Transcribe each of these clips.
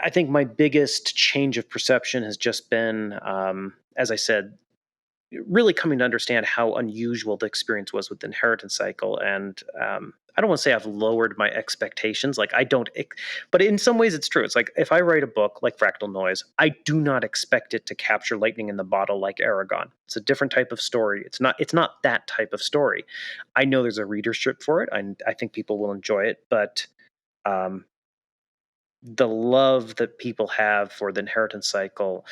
I think my biggest change of perception has just been, as I said, really coming to understand how unusual the experience was with the inheritance cycle. And I don't want to say I've lowered my expectations. Like I don't, but in some ways it's true. It's like if I write a book like Fractal Noise, I do not expect it to capture lightning in the bottle like Eragon. It's a different type of story. It's not that type of story. I know there's a readership for it. I think people will enjoy it, but the love that people have for the inheritance cycle,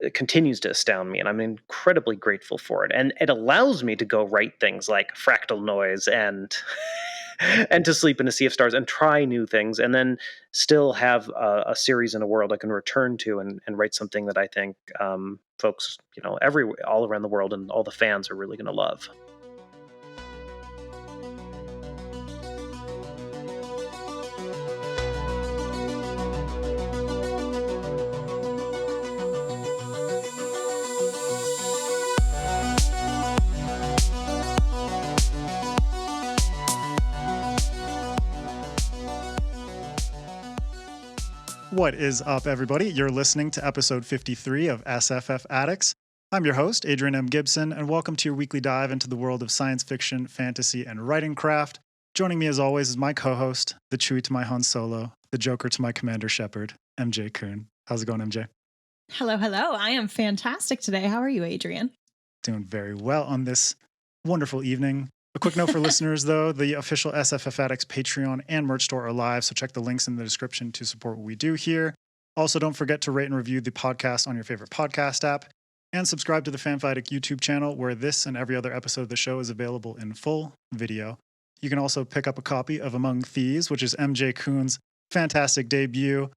it continues to astound me, and I'm incredibly grateful for it. And it allows me to go write things like Fractal Noise and and To Sleep in a Sea of Stars and try new things, and then still have a series in a world I can return to and write something that I think folks, all around the world and all the fans are really going to love. What is up, everybody? You're listening to episode 53 of SFF Addicts. I'm your host, Adrian M. Gibson, and welcome to your weekly dive into the world of science fiction, fantasy, and writing craft. Joining me, as always, is my co-host, the Chewie to my Han Solo, the Joker to my Commander Shepard, MJ Kuhn. How's it going, MJ? Hello, hello. I am fantastic today. How are you, Adrian? Doing very well on this wonderful evening. A quick note for listeners, though, the official SFF Addicts Patreon and merch store are live, so check the links in the description to support what we do here. Also, don't forget to rate and review the podcast on your favorite podcast app, and subscribe to the FanFiAddict YouTube channel, where this and every other episode of the show is available in full video. You can also pick up a copy of Among Thieves, which is MJ Kuhn's fantastic debut.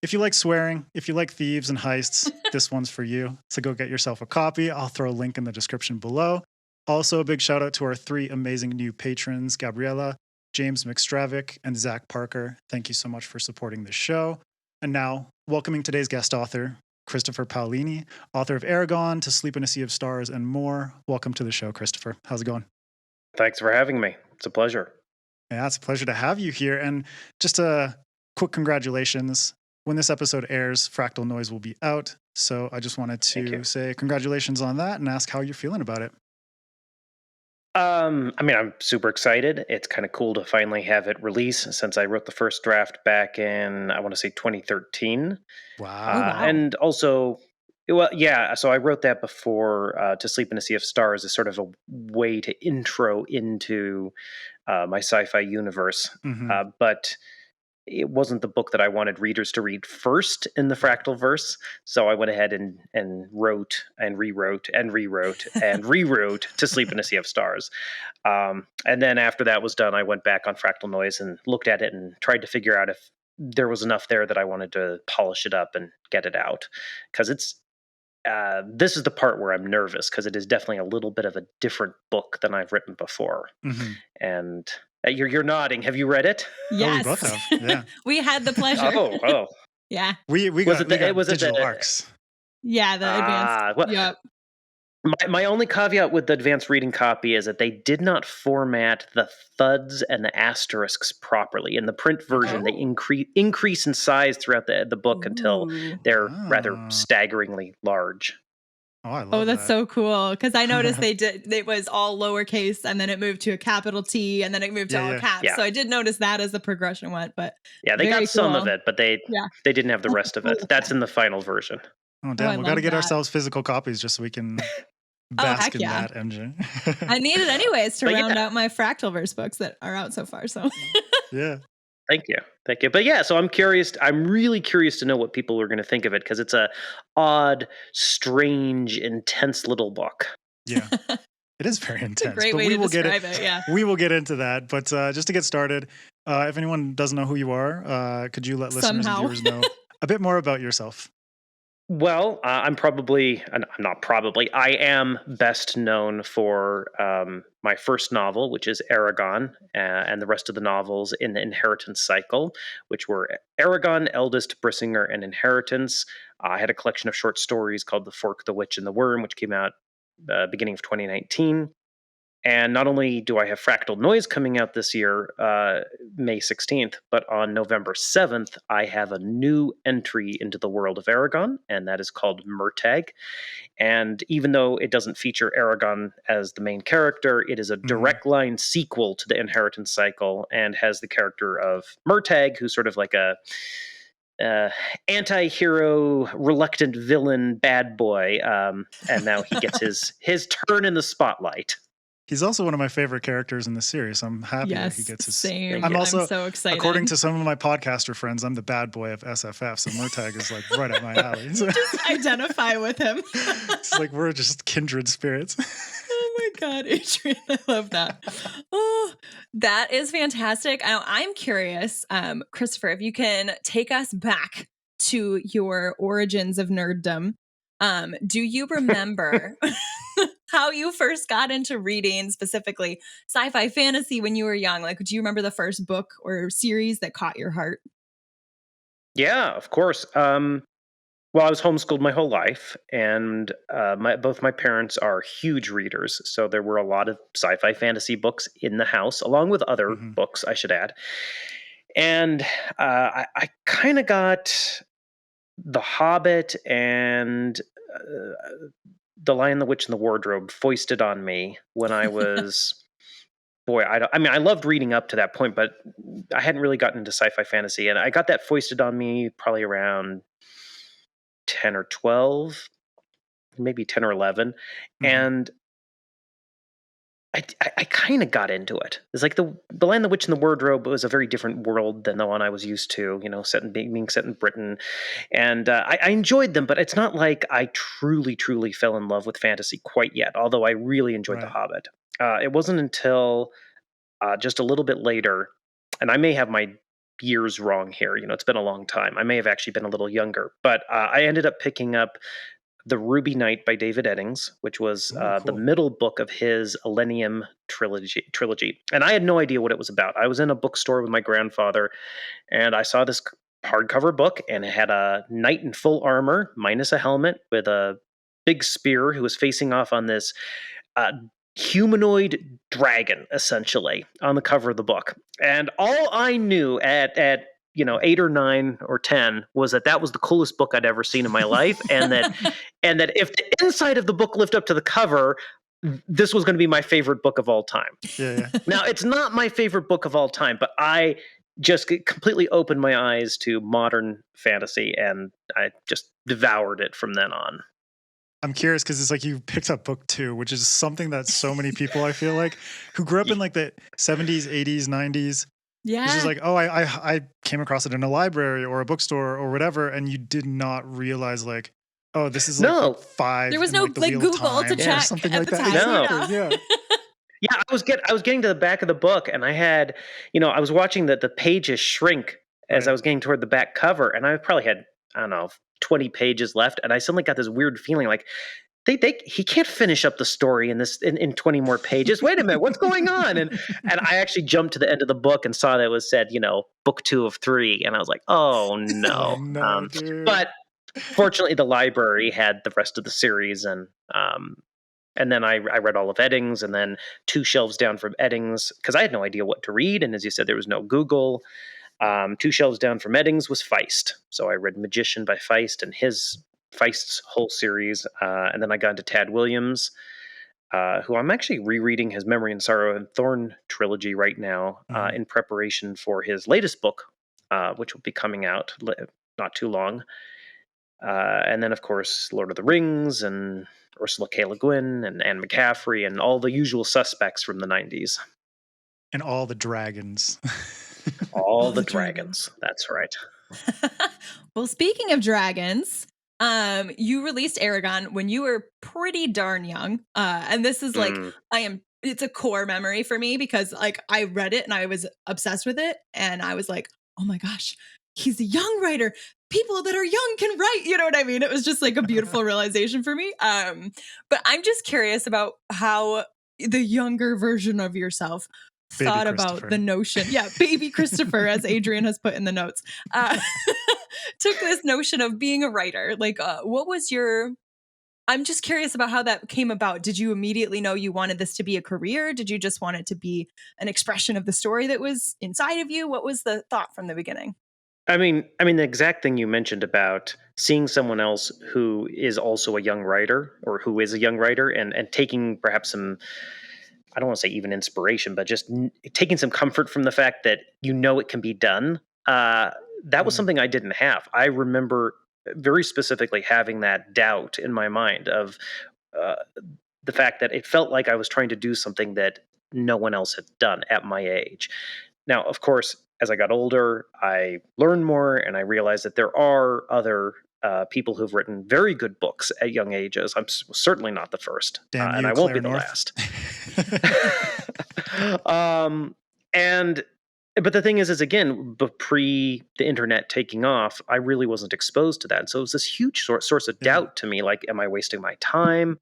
If you like swearing, if you like thieves and heists, this one's for you. So go get yourself a copy. I'll throw a link in the description below. Also, a big shout out to our three amazing new patrons, Gabriella, James McStravick, and Zach Parker. Thank you so much for supporting the show. And now, welcoming today's guest author, Christopher Paolini, author of Eragon, To Sleep in a Sea of Stars, and more. Welcome to the show, Christopher. How's it going? Thanks for having me. It's a pleasure. Yeah, it's a pleasure to have you here. And just a quick congratulations. When this episode airs, Fractal Noise will be out. So I just wanted to say congratulations on that and ask how you're feeling about it. I'm super excited. It's kind of cool to finally have it released since I wrote the first draft back in, I want to say 2013. Wow. And also, well, yeah, so I wrote that before To Sleep in a Sea of Stars as sort of a way to intro into my sci-fi universe. Mm-hmm. But it wasn't the book that I wanted readers to read first in the Fractalverse. So I went ahead and wrote and rewrote and rewrote and rewrote To Sleep in a Sea of Stars. And then after that was done, I went back on Fractal Noise and looked at it and tried to figure out if there was enough there that I wanted to polish it up and get it out. Because this is the part where I'm nervous, because it is definitely a little bit of a different book than I've written before. Mm-hmm. And you're nodding. Have you read it? Yes. Oh, we both have. Yeah. We had the pleasure. Oh. Yeah. We got digital arcs. Yeah, the advanced. Well, yep. My only caveat with the advanced reading copy is that they did not format the thuds and the asterisks properly. In the print version, they increase in size throughout the book until they're rather staggeringly large. Oh, I love that's that. so cool. Because I noticed it was all lowercase, and then it moved to a capital T, and then it moved to all caps. Yeah. So I did notice that as the progression went. But yeah, they got some of it, but they didn't have the rest of it. That's in the final version. Oh, damn. We got to get ourselves physical copies just so we can bask in that, MJ. I need it anyways to round out my Fractalverse books that are out so far. So yeah. Thank you. But yeah, so I'm curious. I'm really curious to know what people are going to think of it, because it's a odd, strange, intense little book. Yeah, it is very intense. It's a great way to describe it. Yeah, we will get into that. But just to get started, if anyone doesn't know who you are, could you let listeners and viewers know a bit more about yourself? Well, I am best known for my first novel, which is Eragon, and the rest of the novels in the Inheritance Cycle, which were Eragon, Eldest, Brissinger, and Inheritance. I had a collection of short stories called The Fork, the Witch, and the Worm, which came out beginning of 2019. And not only do I have Fractal Noise coming out this year, May 16th, but on November 7th, I have a new entry into the world of Eragon, and that is called Murtagh. And even though it doesn't feature Eragon as the main character, it is a direct line sequel to the Inheritance Cycle and has the character of Murtagh, who's sort of like a anti-hero, reluctant villain, bad boy, and now he gets his turn in the spotlight. He's also one of my favorite characters in the series. I'm happy that he gets his. Same. I'm also so excited. According to some of my podcaster friends, I'm the bad boy of SFF. So Murtagh is like right up my alley. So, just identify with him. It's like we're just kindred spirits. Oh my God, Adrian, I love that. Oh, that is fantastic. I'm curious, Christopher, if you can take us back to your origins of nerddom. Do you remember how you first got into reading, specifically sci-fi fantasy, when you were young? Like, do you remember the first book or series that caught your heart? Yeah, of course. Well, I was homeschooled my whole life, and both my parents are huge readers, so there were a lot of sci-fi fantasy books in the house, along with other books, I should add. And I kind of got The Hobbit and The Lion, the Witch, and the Wardrobe foisted on me when I was, I loved reading up to that point, but I hadn't really gotten into sci-fi fantasy, and I got that foisted on me probably around 10 or 12, maybe 10 or 11. And I kind of got into it. It's like the Lion, the Witch, and the Wardrobe was a very different world than the one I was used to, being set in Britain. And I enjoyed them, but it's not like I truly fell in love with fantasy quite yet, although I really enjoyed The Hobbit. It wasn't until just a little bit later, and I may have my years wrong here. It's been a long time. I may have actually been a little younger, but I ended up picking up The Ruby Knight by David Eddings, which was the middle book of his Millennium trilogy. And I had no idea what it was about. I was in a bookstore with my grandfather, and I saw this hardcover book, and it had a knight in full armor, minus a helmet, with a big spear, who was facing off on this humanoid dragon, essentially, on the cover of the book. And all I knew at 8 or 9 or 10 was that was the coolest book I'd ever seen in my life, and that if the inside of the book lived up to the cover, this was going to be my favorite book of all time. Yeah. Now, it's not my favorite book of all time, but I just completely opened my eyes to modern fantasy, and I just devoured it from then on. I'm curious because it's like you picked up book 2, which is something that so many people, I feel like, who grew up in like the 70s, 80s, 90s. Yeah. It's just like, oh, I came across it in a library or a bookstore or whatever, and you did not realize like, oh, this is like book 5. There was no like, like Google to check something at like the that. time. Yeah. Yeah, I was getting to the back of the book, and I had, I was watching the pages shrink as I was getting toward the back cover, and I probably had, 20 pages left, and I suddenly got this weird feeling like he can't finish up the story in 20 more pages. Wait a minute, what's going on? And I actually jumped to the end of the book and saw that it was said, book 2 of 3, and I was like, oh no. But fortunately, the library had the rest of the series, and then I read all of Eddings, and then 2 shelves down from Eddings, because I had no idea what to read, and as you said, there was no Google. 2 shelves down from Eddings was Feist, so I read Magician by Feist and Feist's whole series, and then I got into Tad Williams, who I'm actually rereading his Memory and Sorrow and Thorn trilogy right now, in preparation for his latest book, which will be coming out not too long. And then, of course, Lord of the Rings and Ursula K. Le Guin and Anne McCaffrey and all the usual suspects from the 90s. And all the dragons. All the dragons. That's right. Well, speaking of dragons, you released Eragon when you were pretty darn young. And this is like, it's a core memory for me because like I read it and I was obsessed with it. And I was like, oh my gosh, he's a young writer. People that are young can write. You know what I mean? It was just like a beautiful realization for me. But I'm just curious about how the younger version of yourself thought about the notion. Yeah, baby Christopher, as Adrian has put in the notes, took this notion of being a writer. Like, what was your I'm just curious about how that came about. Did you immediately know you wanted this to be a career? Did you just want it to be an expression of the story that was inside of you? What was the thought from the beginning? I mean, the exact thing you mentioned about seeing someone else who is also a young writer, or who is a young writer, and taking perhaps some, I don't want to say even inspiration, but just taking some comfort from the fact that it can be done. That was something I didn't have. I remember very specifically having that doubt in my mind of the fact that it felt like I was trying to do something that no one else had done at my age. Now, of course, as I got older, I learned more, and I realized that there are other people who've written very good books at young ages. I'm certainly not the first, Damn and you, I won't Claire be the North. last. But the thing is again, pre the internet taking off, I really wasn't exposed to that, and so it was this huge source of doubt to me. Like, am I wasting my time?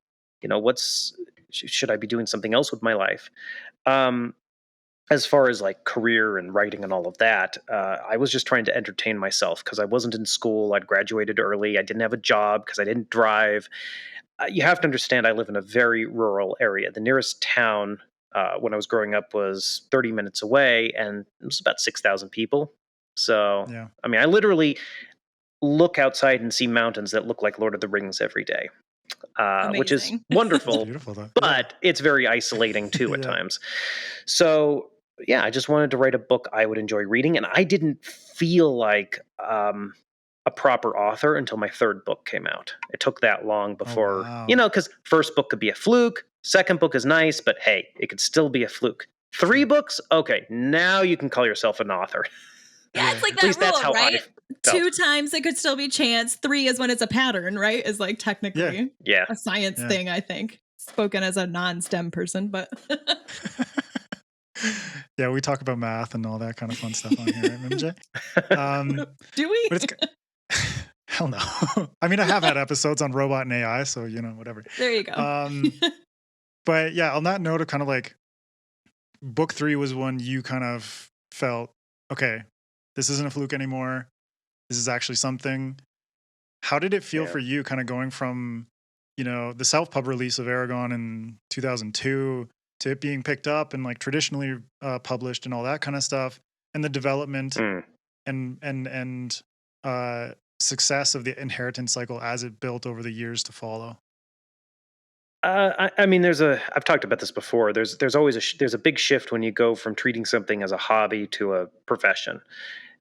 Should I be doing something else with my life? As far as like career and writing and all of that, I was just trying to entertain myself because I wasn't in school. I'd graduated early. I didn't have a job because I didn't drive. You have to understand, I live in a very rural area. The nearest town when I was growing up was 30 minutes away, and it was about 6,000 people. So, Yeah. I mean, I literally look outside and see mountains that look like Lord of the Rings every day, which is Amazing. wonderful, It's beautiful though. but it's very isolating too at Yeah. times. So, yeah, I just wanted to write a book I would enjoy reading, and I didn't feel like a proper author until my third book came out. It took that long before, wow. because first book could be a fluke, second book is nice, but hey, it could still be a fluke. 3 books, okay, now you can call yourself an author. Yeah, it's like At that least that's rule, how right? I felt. 2 times it could still be chance. 3 is when it's a pattern, right? Is like technically Yeah. a science thing, I think. Spoken as a non-STEM person, but Yeah, we talk about math and all that kind of fun stuff on here, right, MJ? do we? But it's hell no. I mean, I have had episodes on robot and AI, so whatever. There you go. But yeah, on that note of kind of like book 3 was when you kind of felt, okay, this isn't a fluke anymore. This is actually something. How did it feel for you kind of going from, the self-pub release of Eragon in 2002 to it being picked up and like traditionally published and all that kind of stuff, and the development and success of the inheritance cycle as it built over the years to follow? I mean, I've talked about this before. There's always there's a big shift when you go from treating something as a hobby to a profession,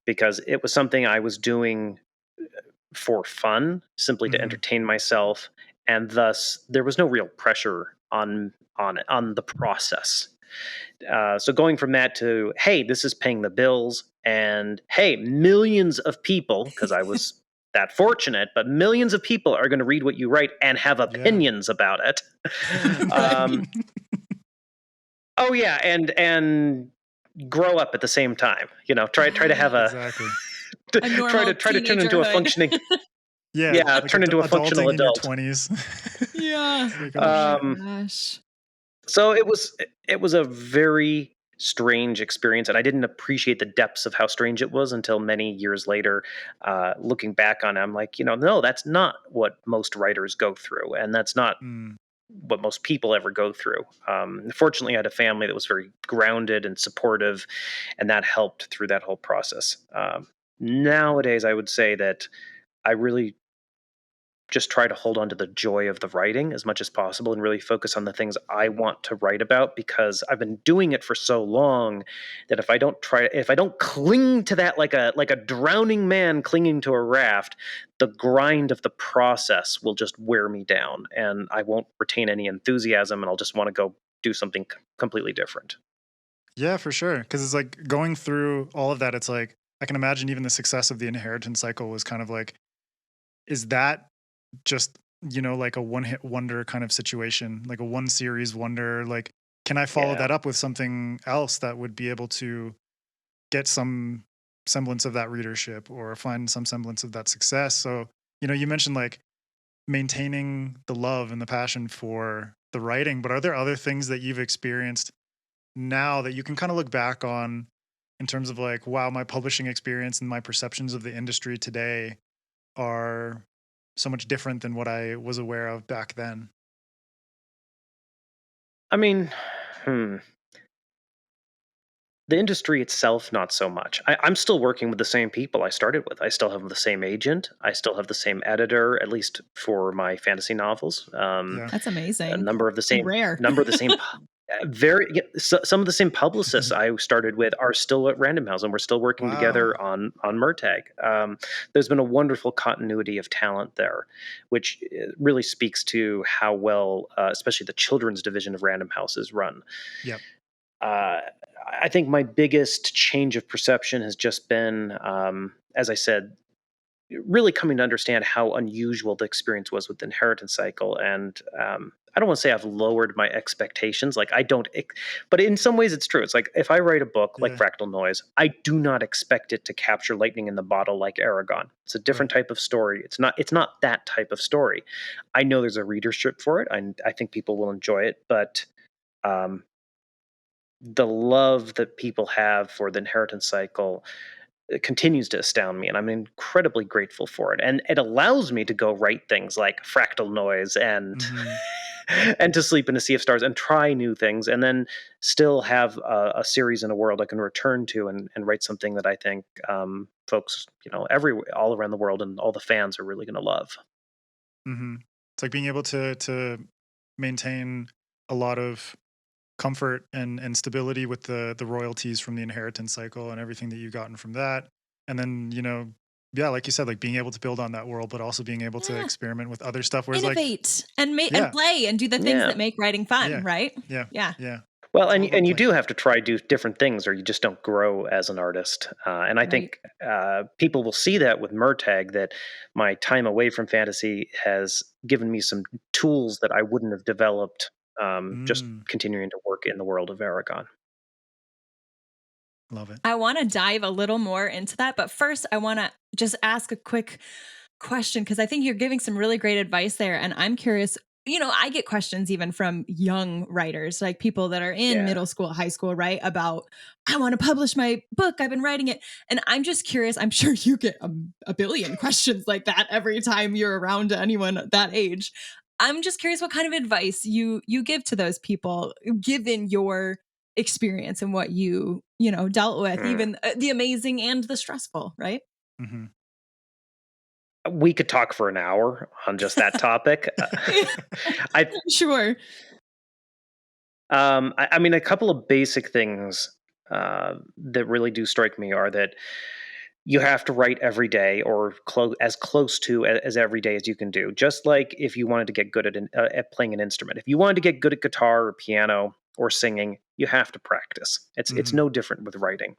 because it was something I was doing for fun, simply to entertain myself, and thus there was no real pressure on the process. So going from that to, hey, this is paying the bills, and hey, millions of people, because I was that fortunate, but millions of people are going to read what you write and have opinions about it. Oh yeah, and grow up at the same time. Try to have Exactly. A normal try to turn into a teenagerhood. functioning. Yeah, Yeah, like turn into a functional adulting in your adult. 20s. Yeah. Like, oh, Oh my gosh. So it was a very strange experience, and I didn't appreciate the depths of how strange it was until many years later. Looking back on it, I'm like, no, that's not what most writers go through, and that's not what most people ever go through. Fortunately, I had a family that was very grounded and supportive, and that helped through that whole process. Nowadays, I would say that I really just try to hold on to the joy of the writing as much as possible and really focus on the things I want to write about, because I've been doing it for so long that if I don't cling to that like a drowning man clinging to a raft, the grind of the process will just wear me down, and I won't retain any enthusiasm, and I'll just want to go do something completely different. yeah, for sure. Because it's like going through all of that. It's like I can imagine even the success of the inheritance cycle was kind of like, is that just like a one-hit wonder kind of situation, like a one series wonder? Like, can I follow that up with something else that would be able to get some semblance of that readership or find some semblance of that success? So you mentioned like maintaining the love and the passion for the writing, but are there other things that you've experienced now that you can kind of look back on in terms of like, wow, my publishing experience and my perceptions of the industry today are so much different than what I was aware of back then? I mean, hmm. The industry itself, not so much. I'm still working with the same people I started with. I still have the same agent. I still have the same editor, at least for my fantasy novels. Yeah. That's A amazing. number of the same Rare. some of the same publicists I started with are still at Random House, and we're still working Wow. together on Murtagh. There's been a wonderful continuity of talent there, which really speaks to how well, especially the children's division of Random House is run. Yep. I think my biggest change of perception has just been, as I said, really coming to understand how unusual the experience was with the inheritance cycle. And I don't want to say I've lowered my expectations. Like I don't, but in some ways it's true. It's like if I write a book like Yeah. Fractal Noise, I do not expect it to capture lightning in the bottle like Eragon. It's a different type of story. It's not that type of story. I know there's a readership for it. I think people will enjoy it, but the love that people have for the inheritance cycle continues to astound me, and I'm incredibly grateful for it. And it allows me to go write things like Fractal Noise and and To Sleep in a Sea of Stars and try new things, and then still have a series in a world I can return to and write something that I think folks, all around the world and all the fans are really going to love. It's like being able to maintain a lot of comfort and stability with the royalties from the inheritance cycle and everything that you've gotten from that. And then, yeah, like you said, like being able to build on that world, but also being able to Yeah. experiment with other stuff. Whereas Innovate and Yeah. and play and do the things Yeah. that make writing fun, Yeah. right? Yeah. Yeah. Well, It's all and about you playing. do have to do different things, or you just don't grow as an artist. And I think people will see that with Murtagh, that my time away from fantasy has given me some tools that I wouldn't have developed just continuing to work in the world of Eragon. Love it. I want to dive a little more into that, but first I want to just ask a quick question because I think you're giving some really great advice there, and I'm curious. I get questions even from young writers, like people that are in Yeah. middle school, high school, right? About, I want to publish my book. I've been writing it. And I'm just curious. I'm sure you get a billion questions like that every time you're around anyone that age. I'm just curious what kind of advice you give to those people, given your experience and what you dealt with, even the amazing and the stressful, right? We could talk for an hour on just that topic. Sure. I mean, a couple of basic things that really do strike me are that you have to write every day, or as close to as every day as you can do. Just like if you wanted to get good at playing an instrument, if you wanted to get good at guitar or piano or singing, you have to practice. It's no different with writing.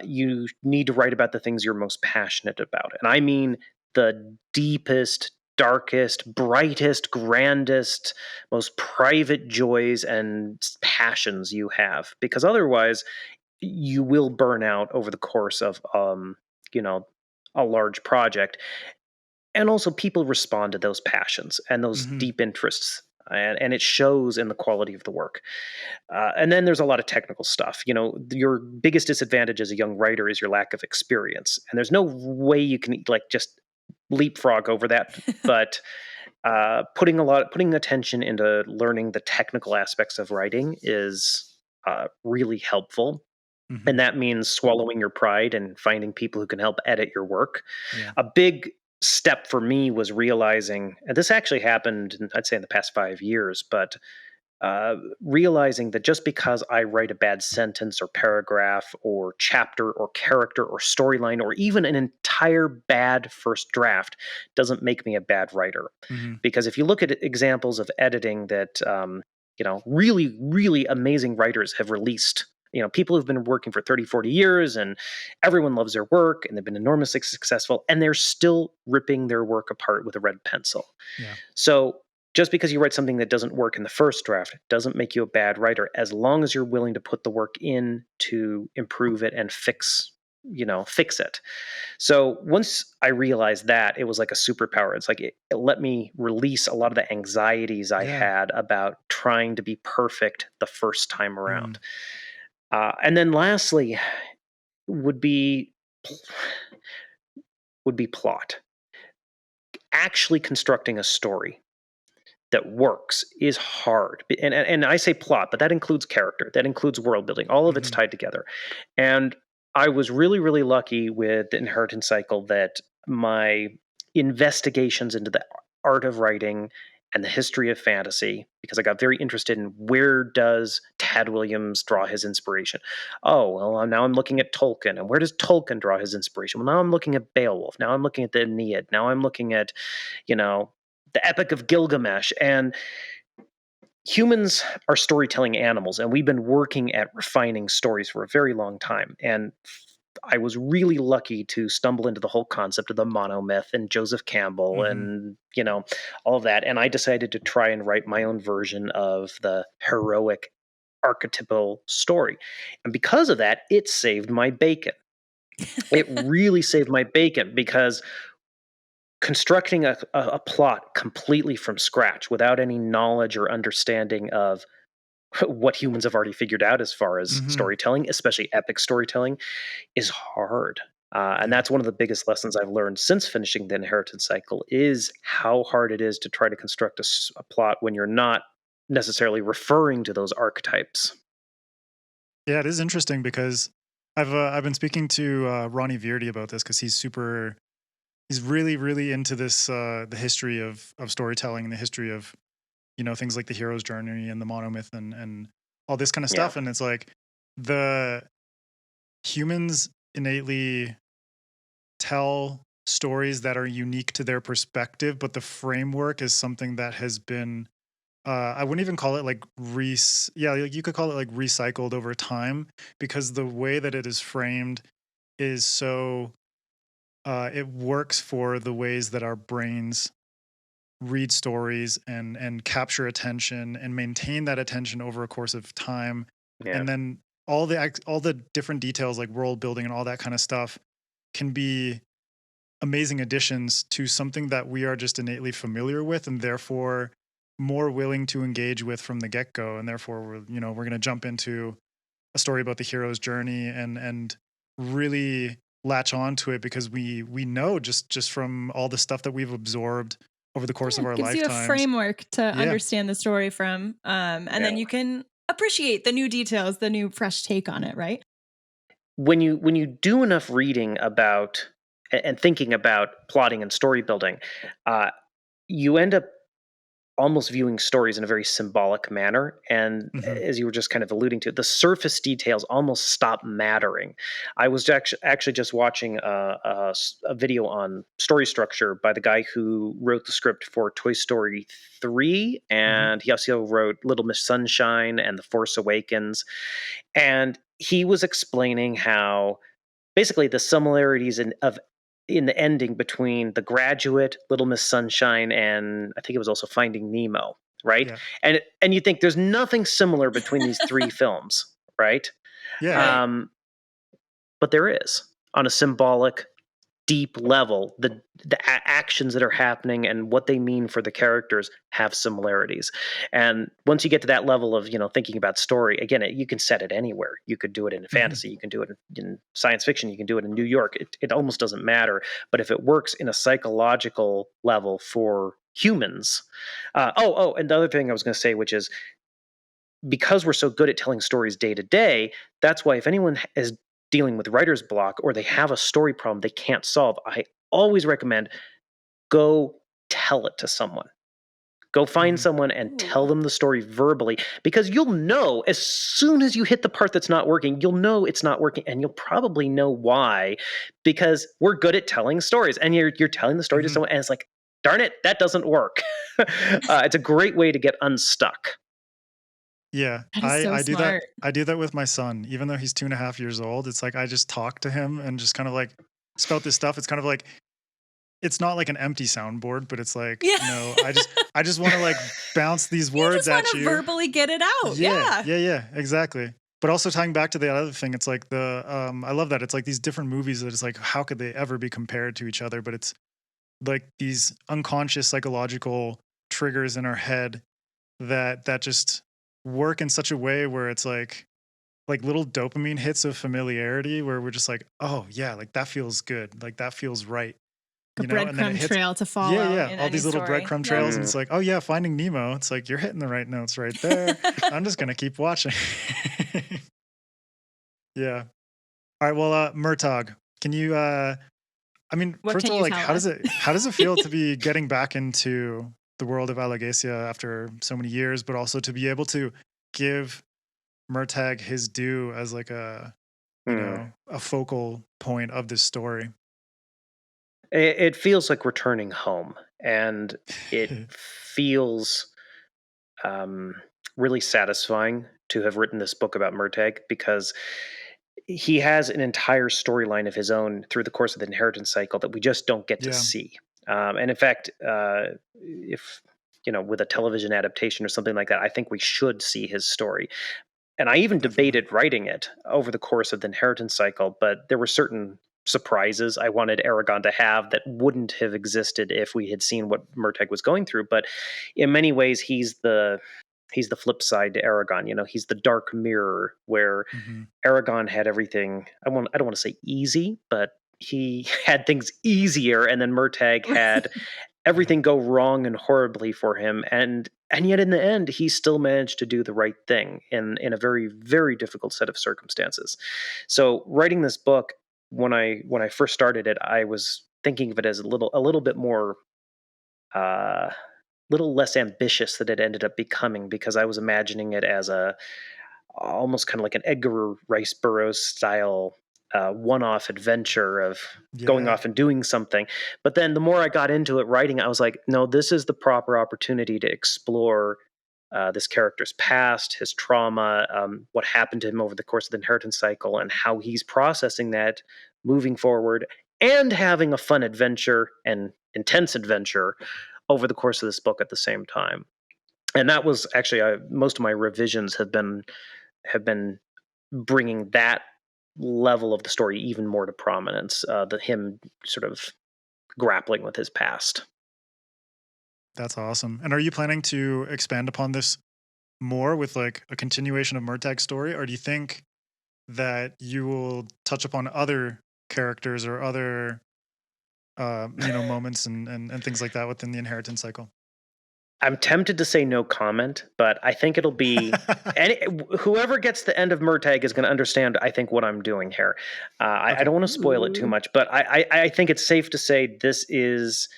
You need to write about the things you're most passionate about, and I mean the deepest, darkest, brightest, grandest, most private joys and passions you have, because otherwise you will burn out over the course of a large project. And also people respond to those passions and those deep interests, and it shows in the quality of the work. And then there's a lot of technical stuff. Your biggest disadvantage as a young writer is your lack of experience, and there's no way you can just leapfrog over that. But putting attention into learning the technical aspects of writing is really helpful. And that means swallowing your pride and finding people who can help edit your work. Yeah. A big step for me was realizing, and this actually happened, I'd say in the past 5 years, but realizing that just because I write a bad sentence or paragraph or chapter or character or storyline or even an entire bad first draft doesn't make me a bad writer. Because if you look at examples of editing that really, really amazing writers have released, people who've been working for 30, 40 years and everyone loves their work and they've been enormously successful, and they're still ripping their work apart with a red pencil. Yeah. So just because you write something that doesn't work in the first draft doesn't make you a bad writer, as long as you're willing to put the work in to improve it and fix it. So once I realized that, it was like a superpower. It's like it let me release a lot of the anxieties I had about trying to be perfect the first time around. And then lastly would be plot. actually constructing a story that works is hard. And I say plot, but that includes character, that includes world building. All of it's tied together. And I was really, really lucky with the Inheritance Cycle that my investigations into the art of writing and the history of fantasy, because I got very interested in where does Tad Williams draw his inspiration. Oh, well, now I'm looking at Tolkien, and where does Tolkien draw his inspiration? Well, now I'm looking at Beowulf. Now I'm looking at the Aeneid. Now I'm looking at, the Epic of Gilgamesh. And humans are storytelling animals, and we've been working at refining stories for a very long time. And I was really lucky to stumble into the whole concept of the monomyth and Joseph Campbell and, all of that. And I decided to try and write my own version of the heroic archetypal story. And because of that, it saved my bacon. It really saved my bacon, because constructing a plot completely from scratch without any knowledge or understanding of what humans have already figured out as far as storytelling, especially epic storytelling, is hard. And that's one of the biggest lessons I've learned since finishing the Inheritance Cycle, is how hard it is to try to construct a plot when you're not necessarily referring to those archetypes. Yeah, it is interesting because I've been speaking to Ronnie Verdi about this, because he's really, really into this, the history of storytelling and the history of, things like the hero's journey and the monomyth and all this kind of stuff. And it's like the humans innately tell stories that are unique to their perspective, but the framework is something that has been, I wouldn't even call it like you could call it like recycled over time, because the way that it is framed is so, it works for the ways that our brains read stories and capture attention and maintain that attention over a course of time. And then all the different details like world building and all that kind of stuff can be amazing additions to something that we are just innately familiar with, and therefore more willing to engage with from the get-go. And therefore we're going to jump into a story about the hero's journey and really latch on to it, because we know just from all the stuff that we've absorbed over the course of our lifetimes. Gives you a framework to understand the story from, and then you can appreciate the new details, the new fresh take on it, right? When you do enough reading about and thinking about plotting and story building, you end up almost viewing stories in a very symbolic manner. And as you were just kind of alluding to, the surface details almost stop mattering. I was actually just watching a video on story structure by the guy who wrote the script for Toy Story 3, and he also wrote Little Miss Sunshine and The Force Awakens. And he was explaining how basically the similarities in the ending between The Graduate, Little Miss Sunshine, and I think it was also Finding Nemo, right? Yeah. And you think there's nothing similar between these three films, right? Yeah. But there is, on a symbolic, deep level. The actions that are happening and what they mean for the characters have similarities. And once you get to that level of, thinking about story, again, you can set it anywhere. You could do it in fantasy, you can do it in science fiction, you can do it in New York. It almost doesn't matter. But if it works in a psychological level for humans. And the other thing I was going to say, which is, because we're so good at telling stories day to day, that's why if anyone is dealing with writer's block or they have a story problem they can't solve, I always recommend go tell it to someone. Go find someone and tell them the story verbally, because you'll know as soon as you hit the part that's not working, you'll know it's not working, and you'll probably know why, because we're good at telling stories, and you're telling the story to someone and it's like, darn it, that doesn't work. It's a great way to get unstuck. Yeah, I do that. I do that with my son, even though he's 2.5 years old. It's like I just talk to him and just kind of like spout this stuff. It's kind of like, it's not like an empty soundboard, but it's like, I just want to like bounce these words at you. Verbally get it out. Yeah, exactly. But also tying back to the other thing, it's like I love that it's like these different movies that it's like, how could they ever be compared to each other? But it's like these unconscious psychological triggers in our head that just work in such a way where it's like little dopamine hits of familiarity, where we're just like, oh yeah, like that feels good, like that feels right. A you know, and then it breadcrumb hits. trail to follow. Yeah, in all any these little story. breadcrumb trails, and it's like, oh yeah, Finding Nemo. It's like you're hitting the right notes right there. I'm just gonna keep watching. Yeah. All right. Well, Murtagh, can you? I mean, What first can of all, you like, tell how us? does it feel to be getting back into the world of Allegacia after so many years, but also to be able to give Murtagh his due as like a, you know, a focal point of this story? It feels like returning home, and it feels really satisfying to have written this book about Murtagh, because he has an entire storyline of his own through the course of the inheritance cycle that we just don't get to Yeah. see. And in fact, if you know, with a television adaptation or something like that, I think we should see his story. And I even debated writing it over the course of the inheritance cycle, but there were certain surprises I wanted Eragon to have that wouldn't have existed if we had seen what Murtagh was going through. But in many ways, he's the flip side to Eragon. You know, he's the dark mirror where Eragon had everything. I don't want to say easy, but he had things easier, and then Murtagh had everything go wrong and horribly for him, and yet in the end he still managed to do the right thing in a very, very difficult set of circumstances. So writing this book, when I first started it, I was thinking of it as a little bit more little less ambitious than it ended up becoming, because I was imagining it as a almost kind of like an Edgar Rice Burroughs style one-off adventure of going off and doing something. But then the more I got into it writing, I was like, no, this is the proper opportunity to explore this character's past, his trauma, what happened to him over the course of the inheritance cycle, and how he's processing that moving forward, and having a fun adventure and intense adventure over the course of this book at the same time. And that was actually most of my revisions have been bringing that level of the story even more to prominence, him sort of grappling with his past. That's awesome. And are you planning to expand upon this more with like a continuation of Murtagh's story, or do you think that you will touch upon other characters or other you know, moments and things like that within the inheritance cycle? I'm tempted to say no comment, but I think it'll be whoever gets the end of Murtagh is going to understand, I think, what I'm doing here. I don't want to spoil it too much, but I think it's safe to say this is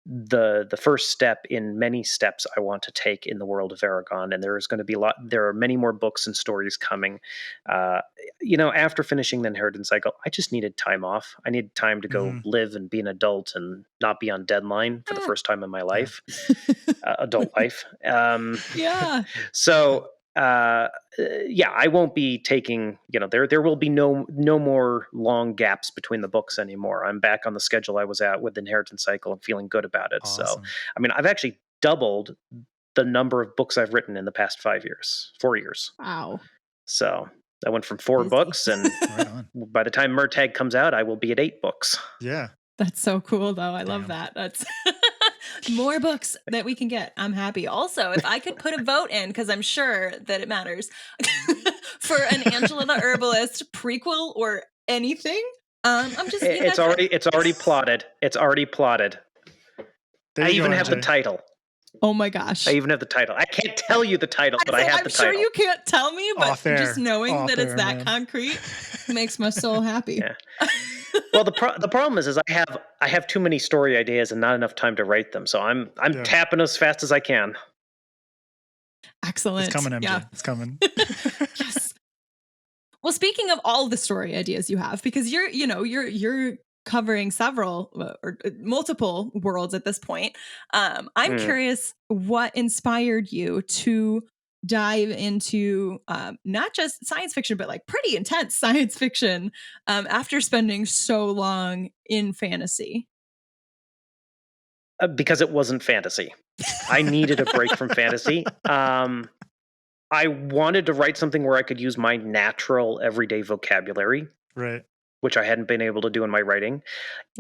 the first step in many steps I want to take in the world of Eragon, and there is going to be there are many more books and stories coming. You know, after finishing the inheritance cycle, I just needed time off. I needed time to go live and be an adult and not be on deadline for the first time in my life, adult life. Yeah. So yeah, I won't be taking, you know, there will be no more long gaps between the books anymore. I'm back on the schedule I was at with the inheritance cycle and feeling good about it. Awesome. So, I mean, I've actually doubled the number of books I've written in the past 4 years. Wow. So I went from 4 books, and by the time Murtagh comes out, I will be at 8 books. Yeah. That's so cool, though. I love that. That's more books that we can get. I'm happy. Also, if I could put a vote in, because I'm sure that it matters, for an Angela the Herbalist prequel or anything, I'm just. It's already plotted. It's already plotted. I even have the title. Oh my gosh. I even have the title. I can't tell you the title, but I have the title. I'm sure you can't tell me, but just knowing that it's that man. Concrete makes my soul happy. Yeah. Well, the problem is I have too many story ideas and not enough time to write them. So I'm tapping as fast as I can. Excellent. It's coming, MJ. Yeah. It's coming. Yes. Well, speaking of all the story ideas you have, because you're covering several or multiple worlds at this point. I'm curious what inspired you to dive into not just science fiction, but like pretty intense science fiction after spending so long in fantasy. Because it wasn't fantasy. I needed a break from fantasy. I wanted to write something where I could use my natural everyday vocabulary. Right. Which I hadn't been able to do in my writing.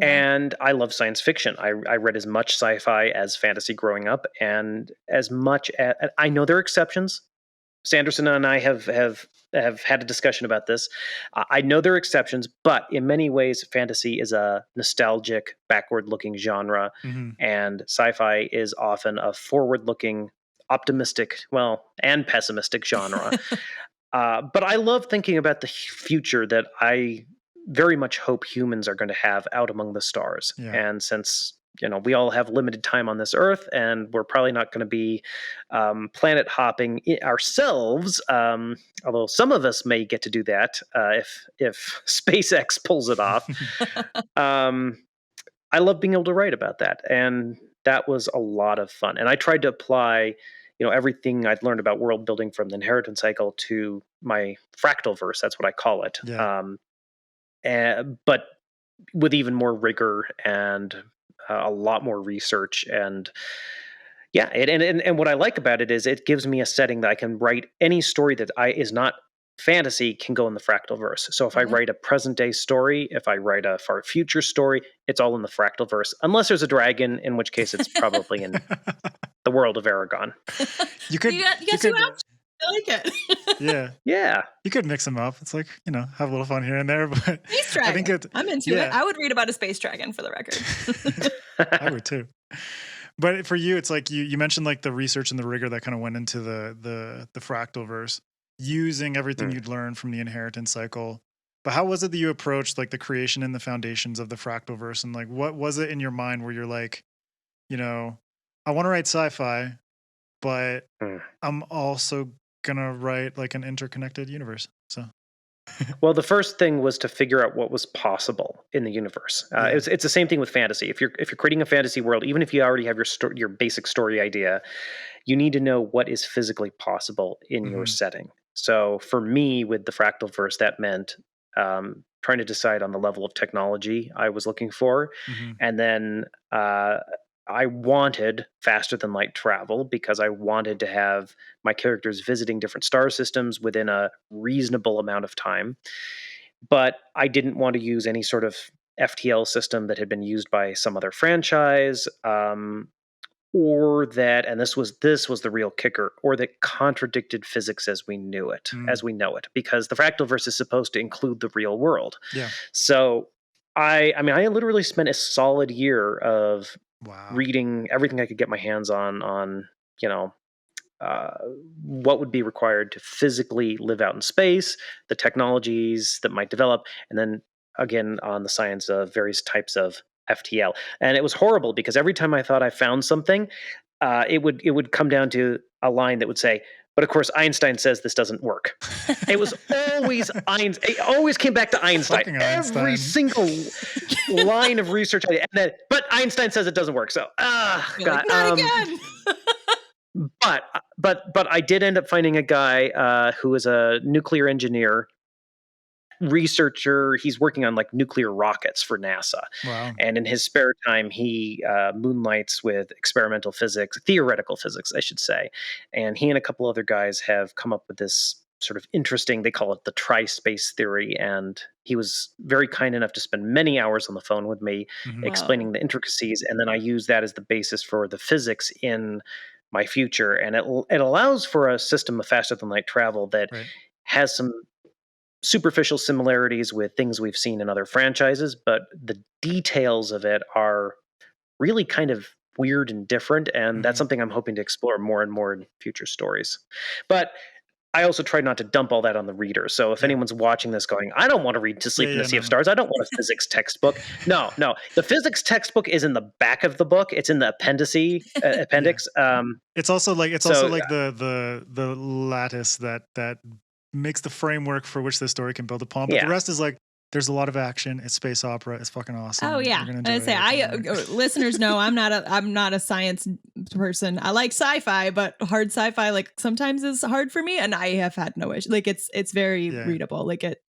And I love science fiction. I read as much sci-fi as fantasy growing up, and as much as I know there are exceptions. Sanderson and I have have had a discussion about this. I know there are exceptions, but in many ways, fantasy is a nostalgic, backward-looking genre, and sci-fi is often a forward-looking, optimistic, and pessimistic genre. But I love thinking about the future that I very much hope humans are going to have out among the stars. Yeah. And since we all have limited time on this earth, and we're probably not going to be planet hopping ourselves, although some of us may get to do that if SpaceX pulls it off. I love being able to write about that, and that was a lot of fun. And I tried to apply everything I'd learned about world building from the Inheritance Cycle to my Fractalverse. That's what I call it. Yeah. But with even more rigor and a lot more research. And and what I like about it is it gives me a setting that I can write any story that is not fantasy can go in the Fractalverse. So if I write a present day story, if I write a far future story, it's all in the Fractalverse, unless there's a dragon, in which case it's probably in the world of Eragon. You could. I like it. Yeah. You could mix them up. It's like, have a little fun here and there. But space dragon. I'm into it. I would read about a space dragon, for the record. I would too. But for you, it's like you mentioned like the research and the rigor that kind of went into the Fractalverse, using everything you'd learned from the Inheritance Cycle. But how was it that you approached like the creation and the foundations of the Fractalverse? And like, what was it in your mind where you're like, I want to write sci-fi, but I'm also gonna write like an interconnected universe. So well, the first thing was to figure out what was possible in the universe. It's the same thing with fantasy. If you're creating a fantasy world, even if you already have your basic story idea, you need to know what is physically possible in your setting. So for me, with the Fractalverse, that meant trying to decide on the level of technology I was looking for, and then I wanted faster than light travel because I wanted to have my characters visiting different star systems within a reasonable amount of time. But I didn't want to use any sort of FTL system that had been used by some other franchise, or that, and this was the real kicker, or that contradicted physics as we know it, because the Fractalverse is supposed to include the real world. Yeah. So I literally spent a solid year of reading everything I could get my hands on what would be required to physically live out in space, the technologies that might develop, and then again on the science of various types of FTL. And it was horrible because every time I thought I found something, it would come down to a line that would say, but of course, Einstein says this doesn't work. It was always Einstein. It always came back to Einstein. Every single line of research I did. But Einstein says it doesn't work. So, God. Like, not again. But I did end up finding a guy who is a nuclear engineer, researcher. He's working on like nuclear rockets for NASA. Wow. And in his spare time, he moonlights with experimental physics, theoretical physics, I should say. And he and a couple other guys have come up with this sort of interesting, they call it the tri-space theory. And he was very kind enough to spend many hours on the phone with me explaining the intricacies. And then I use that as the basis for the physics in my future. And it allows for a system of faster than light travel that has some superficial similarities with things we've seen in other franchises, but the details of it are really kind of weird and different, and that's something I'm hoping to explore more and more in future stories. But I also try not to dump all that on the reader. So if anyone's watching this going, I don't want to read To Sleep in the Sea of Stars, I don't want a physics textbook. No. The physics textbook is in the back of the book. It's in the appendix. It's also like the lattice that makes the framework for which the story can build upon. But the rest is like, there's a lot of action. It's space opera. It's fucking awesome. Oh yeah. Listeners know I'm not a science person. I like sci-fi, but hard sci-fi like sometimes is hard for me, and I have had no issue. Like it's very readable. Like it.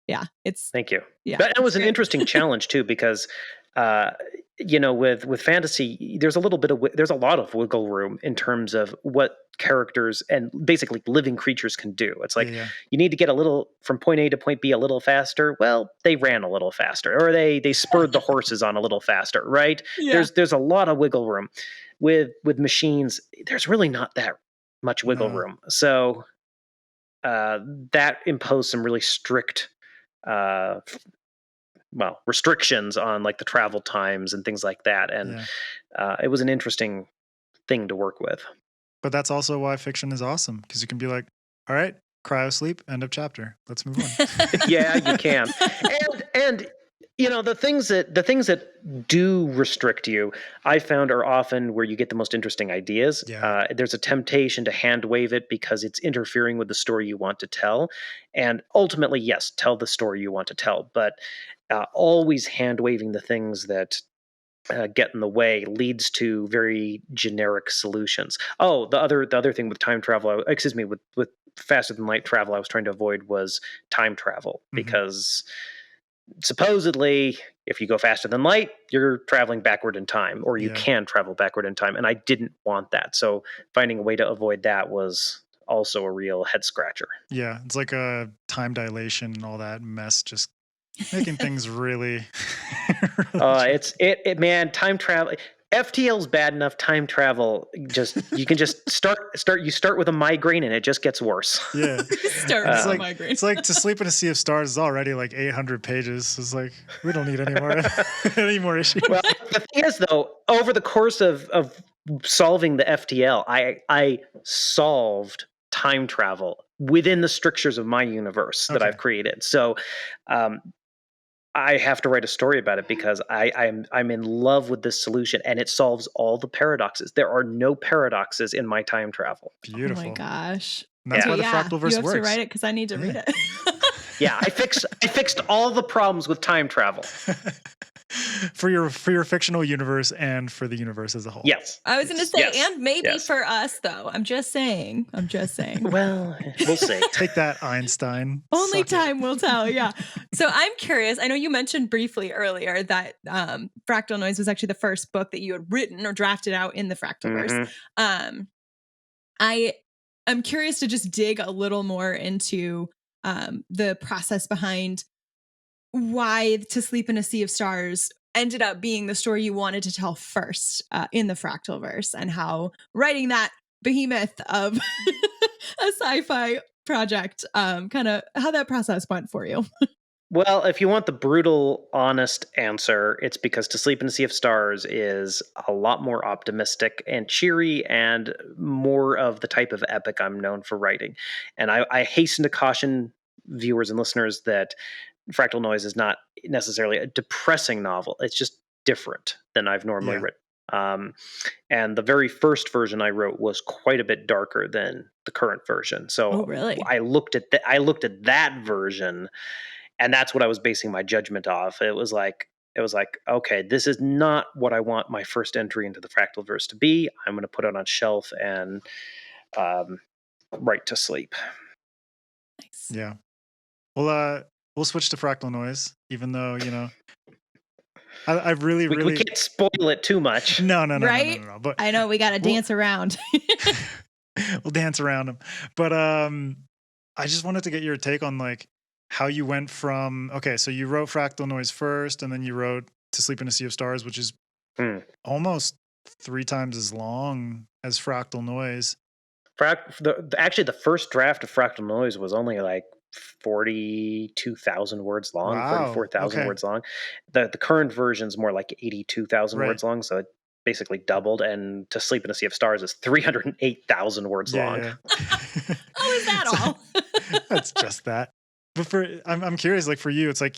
Yeah. It's. Thank you. Yeah. But it was an interesting challenge too, because with fantasy, there's a lot of wiggle room in terms of what characters and basically living creatures can do. It's like you need to get a little from point A to point B a little faster. Well, they ran a little faster, or they spurred the horses on a little faster, right? Yeah. There's a lot of wiggle room. With machines, there's really not that much wiggle room. So that imposed some really strict restrictions on like the travel times and things like that. And it was an interesting thing to work with. But that's also why fiction is awesome, because you can be like, all right, cryo sleep, end of chapter. Let's move on. Yeah, you can. And you know, the things that do restrict you, I found, are often where you get the most interesting ideas. Yeah. There's a temptation to hand wave it because it's interfering with the story you want to tell. And ultimately, yes, tell the story you want to tell, but always hand waving the things that get in the way leads to very generic solutions. Oh, the other thing with time travel, with faster than light travel, I was trying to avoid was time travel, because supposedly, if you go faster than light, you're traveling backward in time, or you can travel backward in time, and I didn't want that. So finding a way to avoid that was also a real head scratcher. Yeah, it's like a time dilation and all that mess, just making things really. Man, time travel. FTL's bad enough. Time travel, you can just start. You start with a migraine, and it just gets worse. Yeah, start with a migraine. It's like To Sleep in a Sea of Stars is already like 800 pages. It's like we don't need any more any more issues. Well, the thing is, though, over the course of solving the FTL, I solved time travel within the strictures of my universe that I've created. So. I have to write a story about it because I'm in love with this solution, and it solves all the paradoxes. There are no paradoxes in my time travel. Beautiful. Oh my gosh. And that's why the Fractalverse works. You have to write it because I need to read it. Yeah, I fixed all the problems with time travel. For your fictional universe and for the universe as a whole. Yes. I was going to say, and maybe for us, though. I'm just saying. Well, we'll see. Take that, Einstein. Only time will tell, yeah. So I'm curious. I know you mentioned briefly earlier that Fractal Noise was actually the first book that you had written or drafted out in the Fractalverse. I'm curious to just dig a little more into the process behind why To Sleep in a Sea of Stars ended up being the story you wanted to tell first in the Fractalverse, and how writing that behemoth of a sci-fi project, kind of how that process went for you. Well, if you want the brutal, honest answer, it's because To Sleep in a Sea of Stars is a lot more optimistic and cheery and more of the type of epic I'm known for writing. And I hasten to caution viewers and listeners that Fractal Noise is not necessarily a depressing novel. It's just different than I've normally written. And the very first version I wrote was quite a bit darker than the current version. So really? I looked at that version, and that's what I was basing my judgment off. It was like, okay, this is not what I want my first entry into the Fractalverse to be. I'm going to put it on shelf and write to sleep. Nice. Yeah. Well, we'll switch to Fractal Noise, even though, you know, I really we can't spoil it too much. No. Right? No. But I know we got to dance around. We'll dance around them. But I just wanted to get your take on like how you went from, so you wrote Fractal Noise first, and then you wrote To Sleep in a Sea of Stars, which is almost 3 times as long as Fractal Noise. Actually, the first draft of Fractal Noise was only like 42,000 words long, 44,000 words long. The current version is more like 82,000 words long, so it basically doubled. And To Sleep in a Sea of Stars is 308,000 words long. Yeah. Oh, is that all? That's just that. But I'm curious, like for you, it's like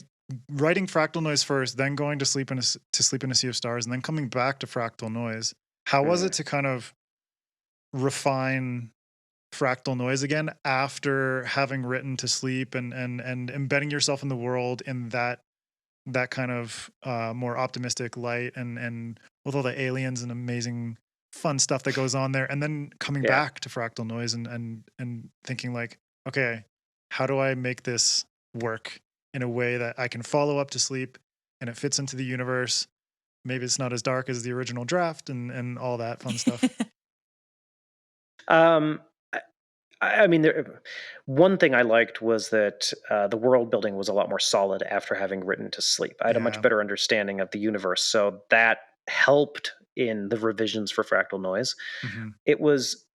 writing Fractal Noise first, then going to sleep in a Sea of Stars, and then coming back to Fractal Noise. How was it to kind of refine Fractal Noise again after having written To Sleep and embedding yourself in the world in that kind of more optimistic light and with all the aliens and amazing fun stuff that goes on there, and then coming back to Fractal Noise and thinking like, okay, how do I make this work in a way that I can follow up To Sleep and it fits into the universe? Maybe it's not as dark as the original draft and all that fun stuff. I mean, one thing I liked was that the world building was a lot more solid after having written To Sleep. I had a much better understanding of the universe, so that helped in the revisions for Fractal Noise. It was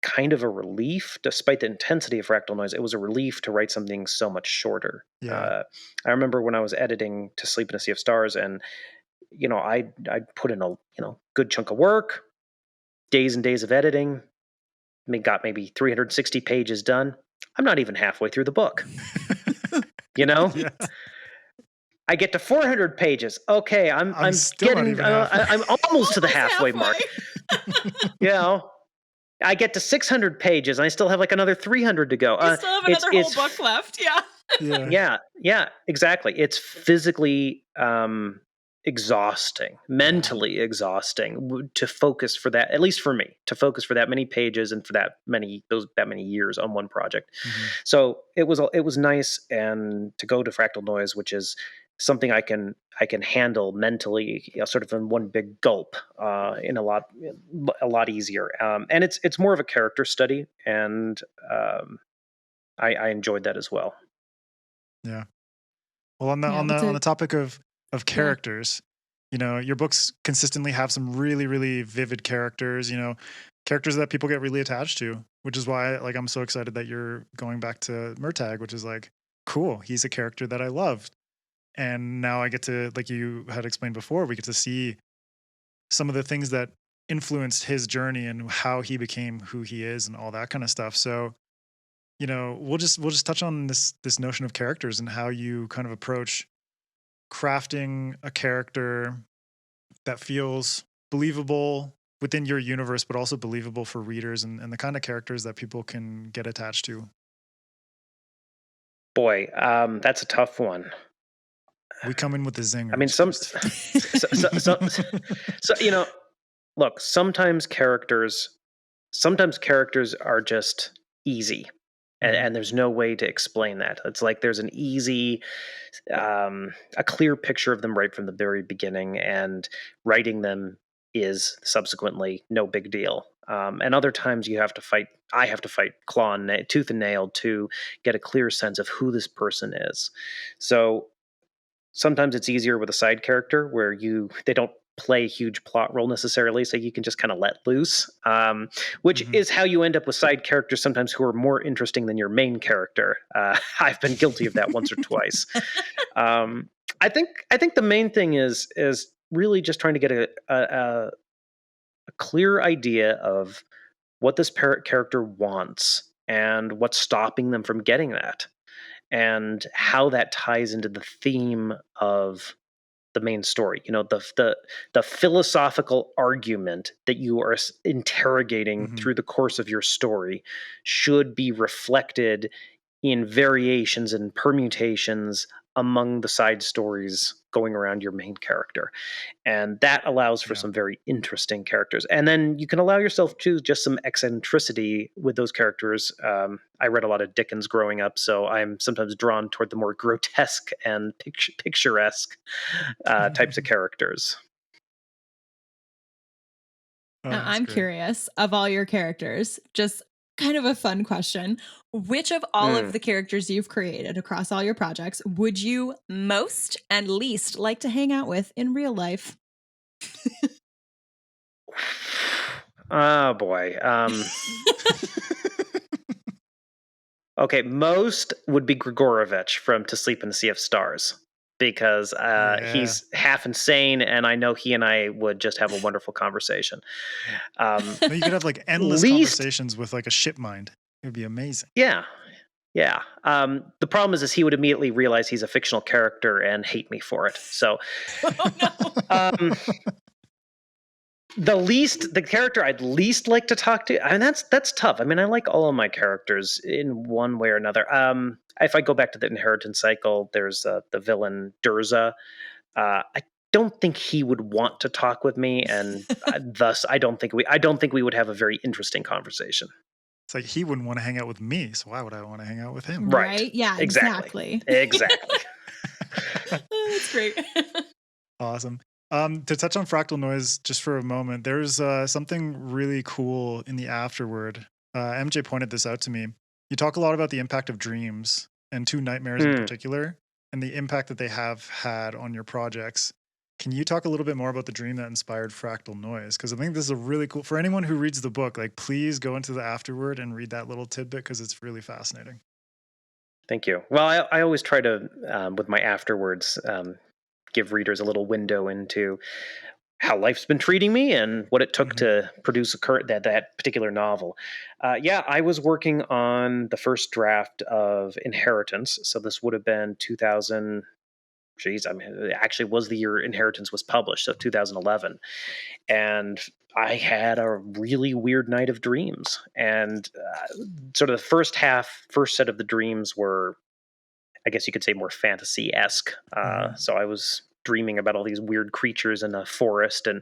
kind of a relief, despite the intensity of Fractal Noise. It was a relief to write something so much shorter. Yeah. I remember when I was editing To Sleep in a Sea of Stars, and I'd put in a good chunk of work, days and days of editing. Got maybe 360 pages done. I'm not even halfway through the book. Yeah. I get to 400 pages. Okay, I'm still getting. I'm almost to the halfway mark. I get to 600 pages, and I still have like another 300 to go. You still have another whole book left. Yeah, exactly. It's physically exhausting, mentally exhausting to focus for that. At least for me, to focus for that many pages and for that many years on one project. Mm-hmm. So it was nice, and to go to Fractal Noise, which is something I can handle mentally, sort of in one big gulp, in a lot easier. And it's more of a character study, and I enjoyed that as well. Yeah. Well, on the topic of characters, your books consistently have some really, really vivid characters. Characters that people get really attached to, which is why I'm so excited that you're going back to Murtagh, which is cool. He's a character that I loved. And now I get to, like you had explained before, we get to see some of the things that influenced his journey and how he became who he is and all that kind of stuff. So, we'll just touch on this notion of characters and how you kind of approach crafting a character that feels believable within your universe, but also believable for readers, and the kind of characters that people can get attached to. Boy, that's a tough one. We come in with the zingers. I mean, look, sometimes characters are just easy, and there's no way to explain that. It's like there's an easy, a clear picture of them right from the very beginning, and writing them is subsequently no big deal. And other times I have to fight tooth and nail to get a clear sense of who this person is. So sometimes it's easier with a side character where they don't play a huge plot role necessarily, so you can just kind of let loose, which is how you end up with side characters sometimes who are more interesting than your main character. I've been guilty of that once or twice. I think the main thing is really just trying to get a clear idea of what this character wants and what's stopping them from getting that, and how that ties into the theme of the main story. The philosophical argument that you are interrogating through the course of your story should be reflected in variations and permutations among the side stories going around your main character. And that allows for some very interesting characters. And then you can allow yourself to just some eccentricity with those characters. I read a lot of Dickens growing up, so I'm sometimes drawn toward the more grotesque and picturesque types of characters. Now, I'm curious, of all your characters, just kind of a fun question. Which of all of the characters you've created across all your projects would you most and least like to hang out with in real life? Oh, boy. Okay, most would be Grigorovich from To Sleep in the Sea of Stars, because he's half insane, and I know he and I would just have a wonderful conversation. You could have endless conversations with a ship mind. It would be amazing. Yeah. The problem is he would immediately realize he's a fictional character and hate me for it. So, the character I'd least like to talk to, and that's tough. I mean, I like all of my characters in one way or another. If I go back to the inheritance cycle, there's the villain Durza. I don't think he would want to talk with me, and thus I don't think we would have a very interesting conversation. It's he wouldn't want to hang out with me, so why would I want to hang out with him? Right? Yeah, exactly. Exactly. That's great. Awesome. To touch on Fractal Noise just for a moment, there's something really cool in the afterword. MJ pointed this out to me. You talk a lot about the impact of dreams, and two nightmares in particular, and the impact that they have had on your projects. Can you talk a little bit more about the dream that inspired Fractal Noise? Because I think this is a really cool, for anyone who reads the book, like please go into the afterword and read that little tidbit because it's really fascinating. Thank you. Well, I always try to, with my afterwards, give readers a little window into how life's been treating me and what it took to produce that particular novel. I was working on the first draft of Inheritance. So this would have been 2000. It actually was the year Inheritance was published, so 2011. And I had a really weird night of dreams. And sort of the first set of the dreams were, I guess you could say, more fantasy-esque. So I was dreaming about all these weird creatures in a forest, and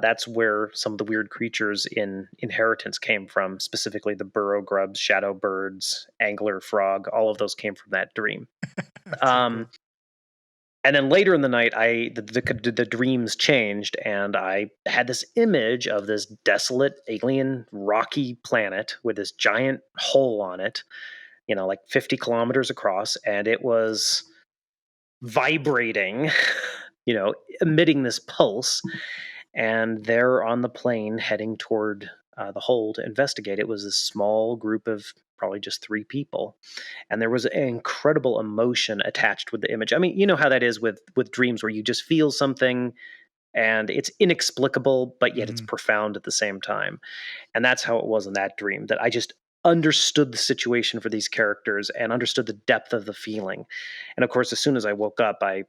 that's where some of the weird creatures in Inheritance came from, specifically the burrow grubs, shadow birds, angler frog. All of those came from that dream. Cool. And then later in the night, the dreams changed, and I had this image of this desolate, alien, rocky planet with this giant hole on it, like 50 kilometers across, and it was vibrating, emitting this pulse. And there on the plane heading toward the hole to investigate, it was a small group of probably just 3 people. And there was an incredible emotion attached with the image. I mean, you know how that is with dreams, where you just feel something and it's inexplicable, but yet it's profound at the same time. And that's how it was in that dream, that I just understood the situation for these characters and understood the depth of the feeling. And of course, as soon as I woke up, I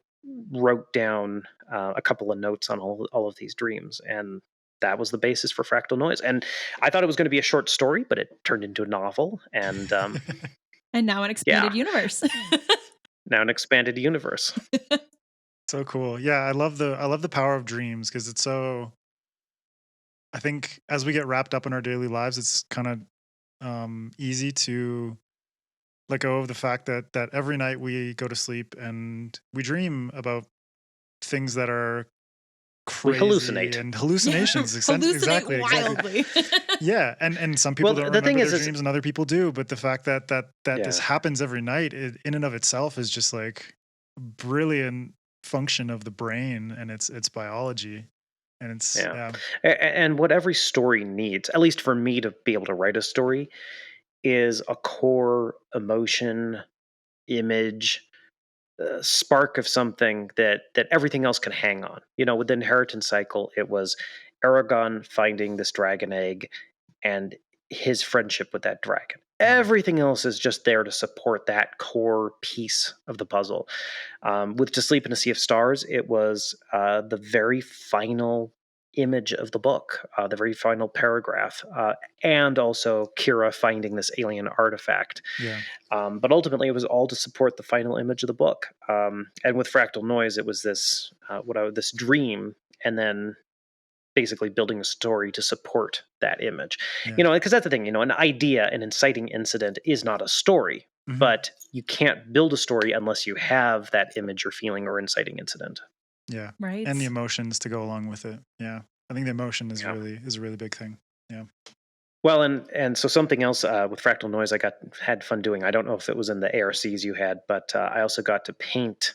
wrote down a couple of notes on all of these dreams, and that was the basis for Fractal Noise. And I thought it was going to be a short story, but it turned into a novel, and and now an expanded universe. Now an expanded universe. So cool. Yeah, I love the power of dreams, because it's so, I think as we get wrapped up in our daily lives, it's kind of easy to let go of the fact that every night we go to sleep and we dream about things that are crazy. We hallucinate. And hallucinations. Hallucinate wildly. Yeah, and some people don't remember their dreams, and other people do. But the fact that this happens every night, in and of itself, is just like a brilliant function of the brain and its biology. And it's and what every story needs, at least for me to be able to write a story, is a core emotion, image, spark of something that everything else can hang on. With the Inheritance cycle, it was Eragon finding this dragon egg and his friendship with that dragon. Everything else is just there to support that core piece of the puzzle. With To Sleep in a Sea of Stars, it was the very final image of the book, the very final paragraph, and also Kira finding this alien artifact. But ultimately, it was all to support the final image of the book. And with Fractal Noise, it was this this dream, and then basically building a story to support that image. Because that's the thing. An idea, an inciting incident, is not a story. But you can't build a story unless you have that image or feeling or inciting incident. Yeah. Right. And the emotions to go along with it. Yeah. I think the emotion is is a really big thing. Yeah. Well, and so something else with Fractal Noise I had fun doing. I don't know if it was in the ARCs you had, but I also got to paint,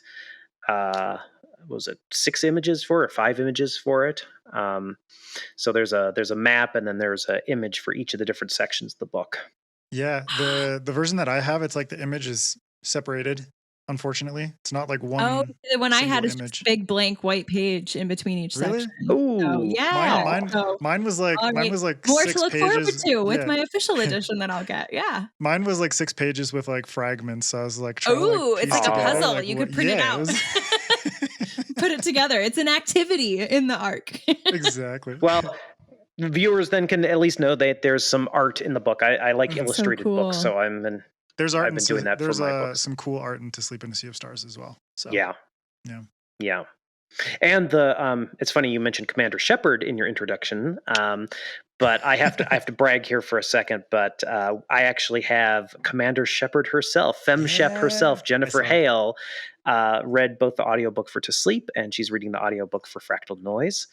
was it 6 images for it, or 5 images for it? So there's a map, and then there's an image for each of the different sections of the book. Yeah. The version that I have, it's like the image is separated. Unfortunately, it's not like one. Oh, the one I had is image. just a big blank white page in between each section. Oh, so, yeah. Mine was like more 6 to look pages. forward to with my official edition that I'll get. Yeah. Mine was like 6 pages with like fragments. So I was like, it's like a puzzle. Like, you could print it out. Put it together. It's an activity in the arc. Exactly. Well, viewers then can at least know that there's some art in the book. I like illustrated books, so I've been doing that for my books. Some cool art in To Sleep in a Sea of Stars as well. So yeah. And it's funny you mentioned Commander Shepard in your introduction, But I have to brag here for a second. But I actually have Commander Shepard herself, Fem Shep herself, Jennifer Hale, read both the audiobook for To Sleep, and she's reading the audiobook for Fractal Noise.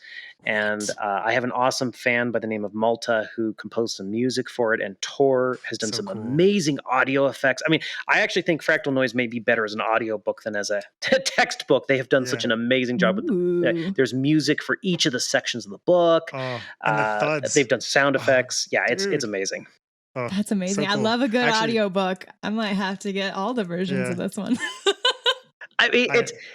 And I have an awesome fan by the name of Malta who composed some music for it, and Tor has done some amazing audio effects. I mean, I actually think Fractal Noise may be better as an audiobook than as a textbook. They have done such an amazing job with there's music for each of the sections of the book. And the thuds. They've done sound effects. It's amazing. That's amazing. So cool. I love a good audiobook. I might have to get all the versions of this one. I mean,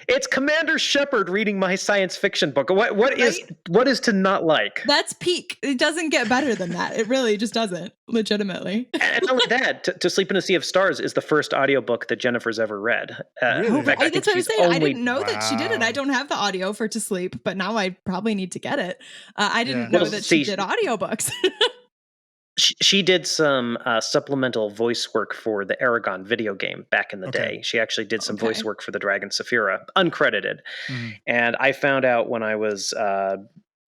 it's Commander Shepard reading my science fiction book. What is to not like? That's peak. It doesn't get better than that. It really just doesn't, legitimately. And not only that, To Sleep in a Sea of Stars is the first audiobook that Jennifer's ever read. Really? In fact, I didn't know that she did it. I don't have the audio for To Sleep, but now I probably need to get it. I didn't know that she did audiobooks. She did some supplemental voice work for the Eragon video game back in the day. She actually did some voice work for the Dragon Saphira, uncredited. And I found out when I was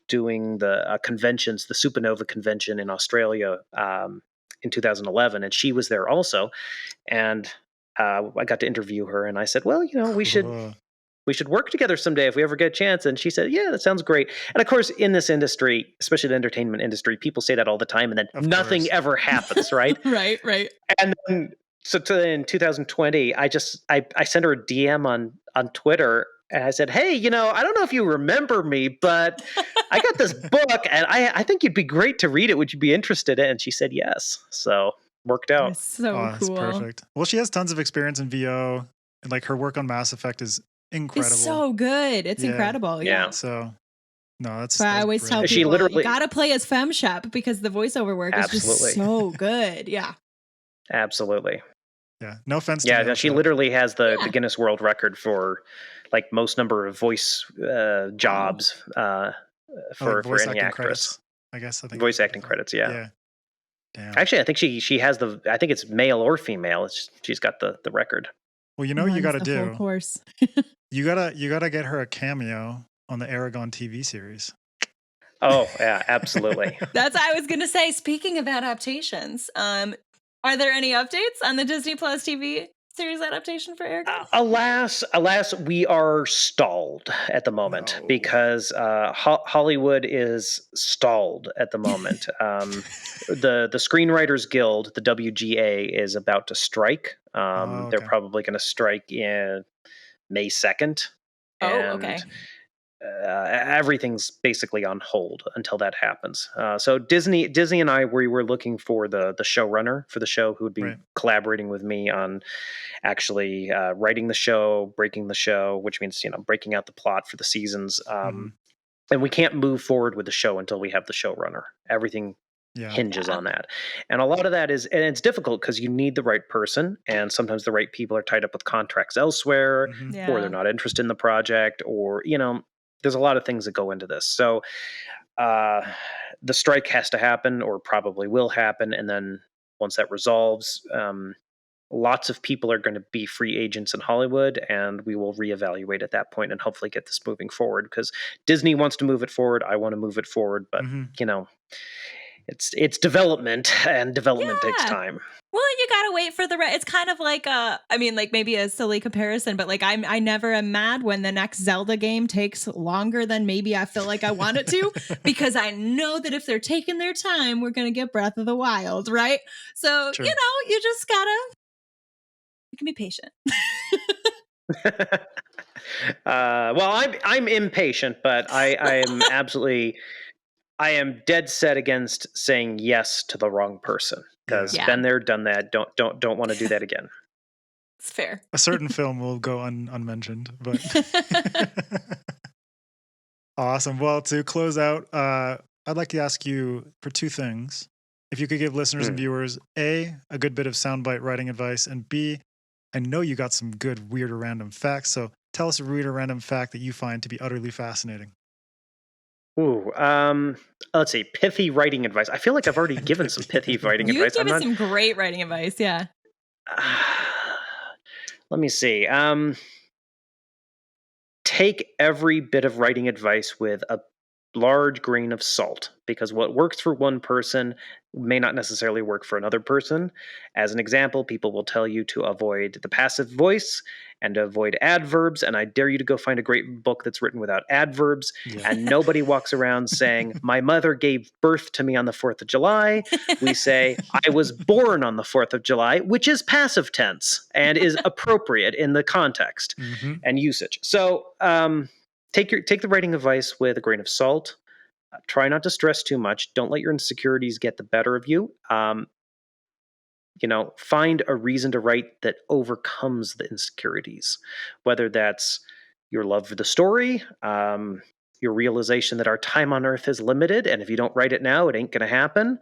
doing the conventions, the Supernova convention in Australia in 2011, and she was there also. And I got to interview her, and I said, well, we should work together someday if we ever get a chance. And she said, yeah, that sounds great. And of course, in this industry, especially the entertainment industry, people say that all the time, and then nothing ever happens, right? Right. And then, in 2020, I sent her a DM on Twitter, and I said, hey, I don't know if you remember me, but I got this book, and I think you'd be great to read it. Would you be interested in it? And she said yes. So worked out. That's so cool. That's perfect. Well, she has tons of experience in VO, and like her work on Mass Effect is incredible. It's so good. It's incredible. Yeah. So, no, that's. But I always tell She people, literally you gotta play as Fem Shep because the voiceover work is just so good. Yeah. Absolutely. Yeah. No offense. Yeah, she literally has the Guinness World Record for like most number of voice jobs for any actress. Credits, I guess. I think voice acting credits. Yeah. Damn. Actually, I think she has I think it's male or female. She's got the record. Well, you got to do. Of course. You gotta get her a cameo on the Eragon TV series. Oh yeah, absolutely. That's what I was gonna say. Speaking of adaptations, are there any updates on the Disney Plus TV series adaptation for Eragon? Alas, we are stalled at the moment because Hollywood is stalled at the moment. The Screenwriters Guild, the WGA, is about to strike. They're probably going to strike in May 2nd. Okay. Everything's basically on hold until that happens. So Disney and I, we were looking for the showrunner for the show who would be collaborating with me on actually writing the show, breaking the show, which means breaking out the plot for the seasons. And we can't move forward with the show until we have the showrunner. Everything hinges on that. And a lot of that and it's difficult because you need the right person, and sometimes the right people are tied up with contracts elsewhere, or they're not interested in the project, or there's a lot of things that go into this. So the strike has to happen, or probably will happen, and then once that resolves, lots of people are going to be free agents in Hollywood, and we will reevaluate at that point and hopefully get this moving forward, because Disney wants to move it forward. I want to move it forward, but it's development, and development takes time. Well, you gotta wait for it's kind of like maybe a silly comparison, but like I never am mad when the next Zelda game takes longer than maybe I feel like I want it to, because I know that if they're taking their time, we're gonna get Breath of the Wild, right? So True. You just you can be patient. Well, I'm impatient, but I am dead set against saying yes to the wrong person, because been there, done that. Don't want to do that again. It's fair. A certain film will go unmentioned, but awesome. Well, to close out, I'd like to ask you for two things. If you could give listeners and viewers a good bit of soundbite writing advice, and B, I know you got some good weird or random facts. So tell us a weird or random fact that you find to be utterly fascinating. Ooh, let's see. Pithy writing advice. I feel like I've already given some pithy writing advice. You've given some great writing advice, yeah. Let me see. Take every bit of writing advice with a large grain of salt, because what works for one person may not necessarily work for another person. As an example, people will tell you to avoid the passive voice and to avoid adverbs, and I dare you to go find a great book that's written without adverbs. Yeah. And nobody walks around saying, my mother gave birth to me on the 4th of July. We say, I was born on the 4th of July, which is passive tense and is appropriate in the context and usage. So take the writing advice with a grain of salt. Try not to stress too much. Don't let your insecurities get the better of you. Find a reason to write that overcomes the insecurities, whether that's your love for the story, your realization that our time on earth is limited, and if you don't write it now, it ain't going to happen,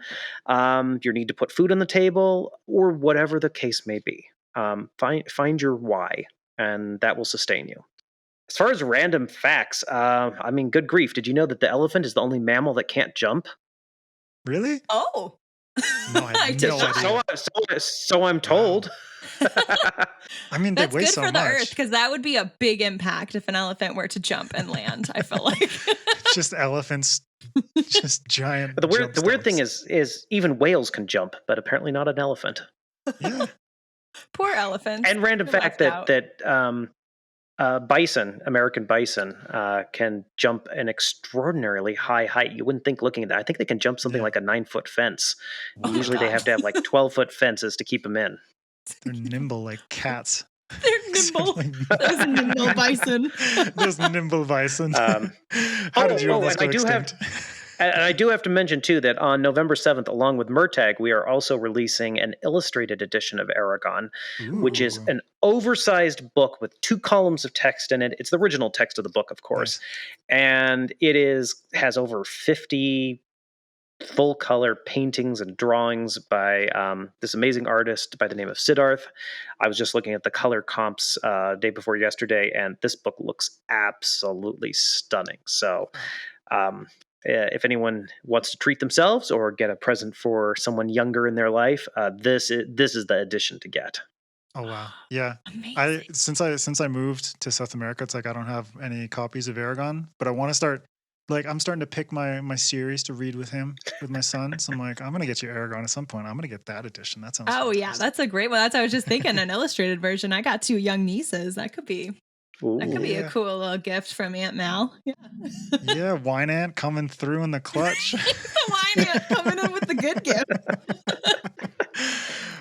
your need to put food on the table, or whatever the case may be. Find your why, and that will sustain you. As far as random facts, good grief. Did you know that the elephant is the only mammal that can't jump? Really? Oh. No, I had no idea. So I'm told. I mean, that's they weigh good so for the much. earth, because that would be a big impact if an elephant were to jump and land. I feel like It's just elephants, just giant. The weird thing is even whales can jump, but apparently not an elephant. Yeah. Poor elephants. And random fact that American bison, can jump an extraordinarily high height. You wouldn't think looking at that. I think they can jump something like a 9-foot fence. Usually they have to have like 12-foot fences to keep them in. They're nimble like cats. They're nimble. Those nimble bison. Those nimble bison. How did you almost go extinct? And I do have to mention, too, that on November 7th, along with Murtagh, we are also releasing an illustrated edition of Eragon, which is an oversized book with 2 columns of text in it. It's the original text of the book, of course. Nice. And it has over 50 full-color paintings and drawings by this amazing artist by the name of Siddharth. I was just looking at the color comps day before yesterday, and this book looks absolutely stunning. So if anyone wants to treat themselves or get a present for someone younger in their life, this is the edition to get. Oh wow, yeah. Amazing. Since I moved to South America, it's like I don't have any copies of Eragon, but I want to start. Like I'm starting to pick my series to read with my son. So I'm like, I'm gonna get you Eragon at some point. I'm gonna get that edition. That sounds. Oh fantastic. yeah, that's a great one. That's what I was just thinking. An illustrated version. I got 2 young nieces. That could be. Ooh. That could be a cool little gift from Aunt Mal. Yeah. Yeah, wine ant coming through in the clutch. The wine ant coming in with the good gift.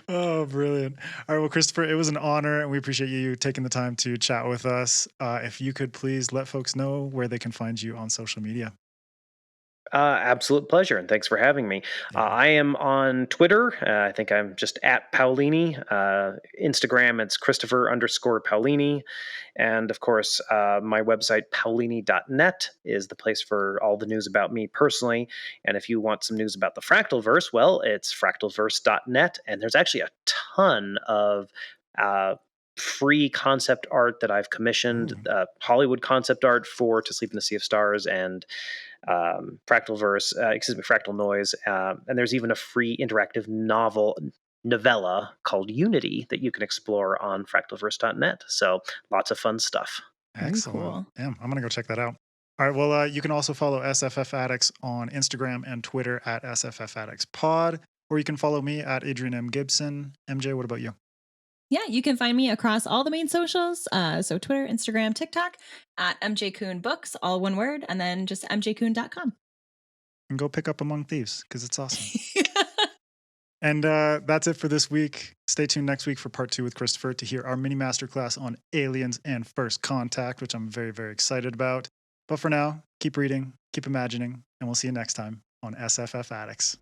Oh, brilliant. All right, well, Christopher, it was an honor, and we appreciate you taking the time to chat with us. If you could please let folks know where they can find you on social media. Absolute pleasure, and thanks for having me. I am on Twitter. I think I'm just at Paolini. Instagram, it's Christopher_Paolini. And of course, my website, paolini.net, is the place for all the news about me personally. And if you want some news about the Fractalverse, well, it's fractalverse.net. And there's actually a ton of free concept art that I've commissioned, Hollywood concept art for To Sleep in the Sea of Stars and Fractal Noise. And there's even a free interactive novella called Unity that you can explore on fractalverse.net. So lots of fun stuff. Excellent. Cool. Damn, I'm going to go check that out. All right. Well, you can also follow SFF Addicts on Instagram and Twitter at sffaddictspod, or you can follow me at Adrian M. Gibson. MJ, what about you? Yeah, you can find me across all the main socials. So Twitter, Instagram, TikTok at MJ Kuhn Books, all one word, and then just mjkuhn.com. And go pick up Among Thieves because it's awesome. And that's it for this week. Stay tuned next week for part 2 with Christopher to hear our mini masterclass on aliens and first contact, which I'm very, very excited about. But for now, keep reading, keep imagining, and we'll see you next time on SFF Addicts.